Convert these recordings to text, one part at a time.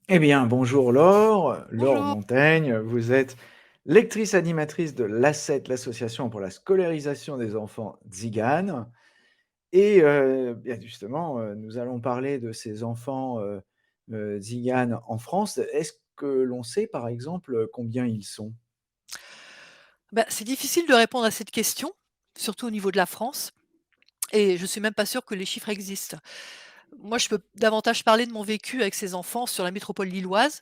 Eh bien, bonjour Laure, Laure Bonjour. Montaigne. Vous êtes lectrice animatrice de l'ASCET, l'association pour la scolarisation des enfants tziganes. Et bien justement, nous allons parler de ces enfants tziganes en France. Est-ce que l'on sait, par exemple, combien ils sont? Bah, c'est difficile de répondre à cette question, surtout au niveau de la France, et je suis même pas sûre que les chiffres existent. Moi, je peux davantage parler de mon vécu avec ces enfants sur la métropole lilloise,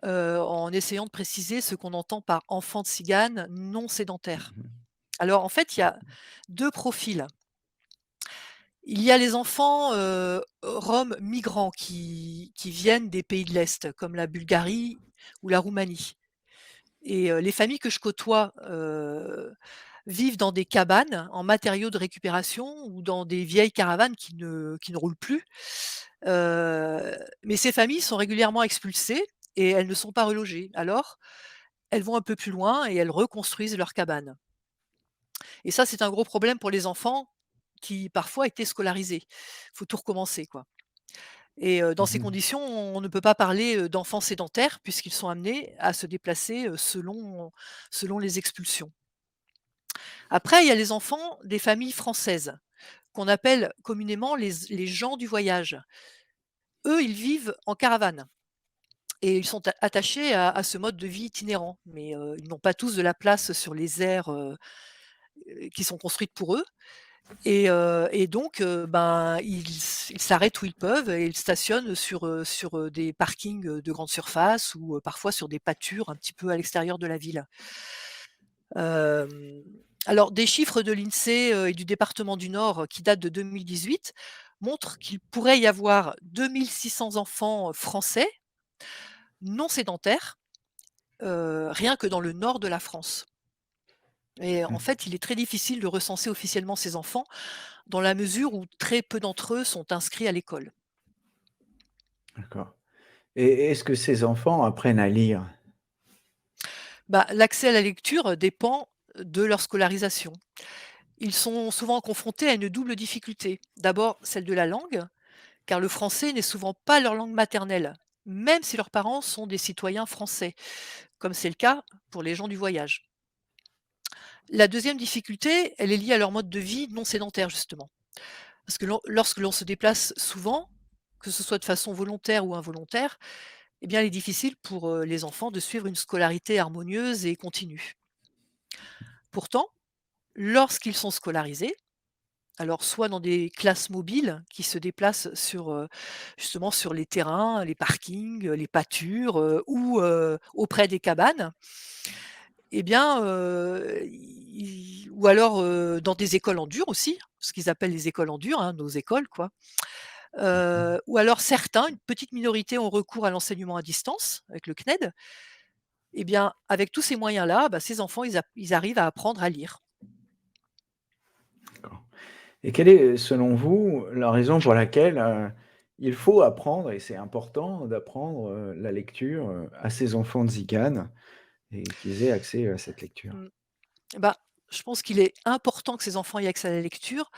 en essayant de préciser ce qu'on entend par enfants de Tziganes non sédentaires. Mmh. Alors, en fait, il y a 2 profils. Il y a les enfants, roms migrants qui viennent des pays de l'Est, comme la Bulgarie ou la Roumanie. Et les familles que je côtoie, vivent dans des cabanes en matériaux de récupération ou dans des vieilles caravanes qui ne roulent plus. Mais ces familles sont régulièrement expulsées et elles ne sont pas relogées. Alors, elles vont un peu plus loin et elles reconstruisent leurs cabanes. Et ça, c'est un gros problème pour les enfants qui, parfois, étaient scolarisés. Il faut tout recommencer, quoi. Et dans ces Mmh. conditions, on ne peut pas parler, d'enfants sédentaires puisqu'ils sont amenés à se déplacer, selon les expulsions. Après, il y a les enfants des familles françaises, qu'on appelle communément les gens du voyage. Eux, ils vivent en caravane et ils sont attachés à ce mode de vie itinérant, mais ils n'ont pas tous de la place sur les aires, qui sont construites pour eux et donc ben, ils s'arrêtent où ils peuvent et ils stationnent sur des parkings, de grande surface ou parfois sur des pâtures un petit peu à l'extérieur de la ville. Hem, alors des chiffres de l'INSEE, et du département du Nord, qui datent de 2018 montrent qu'il pourrait y avoir 2 600 enfants, français non sédentaires, rien que dans le nord de la France. Et en Mmh. fait, il est très difficile de recenser officiellement ces enfants, dans la mesure où très peu d'entre eux sont inscrits à l'école. D'accord. Et est-ce que ces enfants apprennent à lire? Bah, l'accès à la lecture dépend de leur scolarisation. Ils sont souvent confrontés à une double difficulté. D'abord, celle de la langue, car le français n'est souvent pas leur langue maternelle, même si leurs parents sont des citoyens français, comme c'est le cas pour les gens du voyage. La deuxième difficulté, elle est liée à leur mode de vie non sédentaire, justement. Parce que lorsque l'on se déplace souvent, que ce soit de façon volontaire ou involontaire, eh bien, il est difficile pour les enfants de suivre une scolarité harmonieuse et continue. Pourtant, lorsqu'ils sont scolarisés, alors soit dans des classes mobiles qui se déplacent justement sur les terrains, les parkings, les pâtures, ou auprès des cabanes, eh bien, i ou alors, dans des écoles en dur aussi, ce qu'ils appellent les écoles en dur, hein, nos écoles quoi. Mmh. Ou alors certains, une petite minorité ont recours à l'enseignement à distance avec le CNED. Eh bien, avec tous ces moyens-là, bah, ces enfants, ils arrivent à apprendre à lire. D'accord. Et quelle est, selon vous, la raison pour laquelle, il faut apprendre et c'est important d'apprendre, la lecture, à ces enfants tziganes et qu'ils aient accès à cette lecture? Mmh. Bah, je pense qu'il est important que ces enfants aient accès à la lecture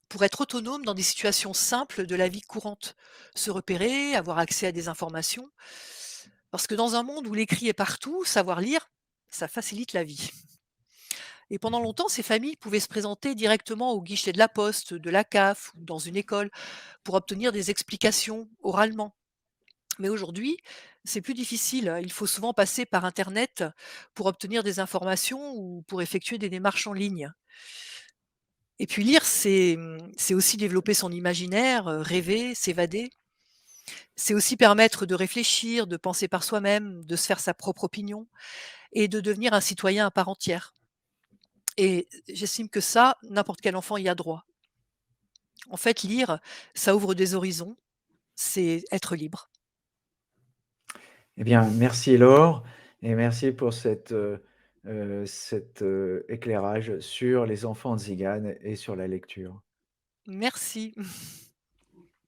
pour être autonomes dans des situations simples de la vie courante. Se repérer, avoir accès à des informations. Parce que dans un monde où l'écrit est partout, savoir lire, ça facilite la vie. Et pendant Mmh. longtemps, ces familles pouvaient se présenter directement au guichet de la poste, de la CAF ou dans une école pour obtenir des explications oralement. Mais aujourd'hui, c'est plus difficile, hein. Il faut souvent passer par internet pour obtenir des informations ou pour effectuer des démarches en ligne. Et puis lire, c'est aussi développer son imaginaire, rêver, s'évader. C'est aussi permettre de réfléchir, de penser par soi-même, de se faire sa propre opinion et de devenir un citoyen à part entière. Et j'estime que ça, n'importe quel enfant y a droit. En fait, lire, ça ouvre des horizons, c'est être libre. Eh bien, merci Laure et merci pour éclairage sur les enfants tziganes et sur la lecture. Merci.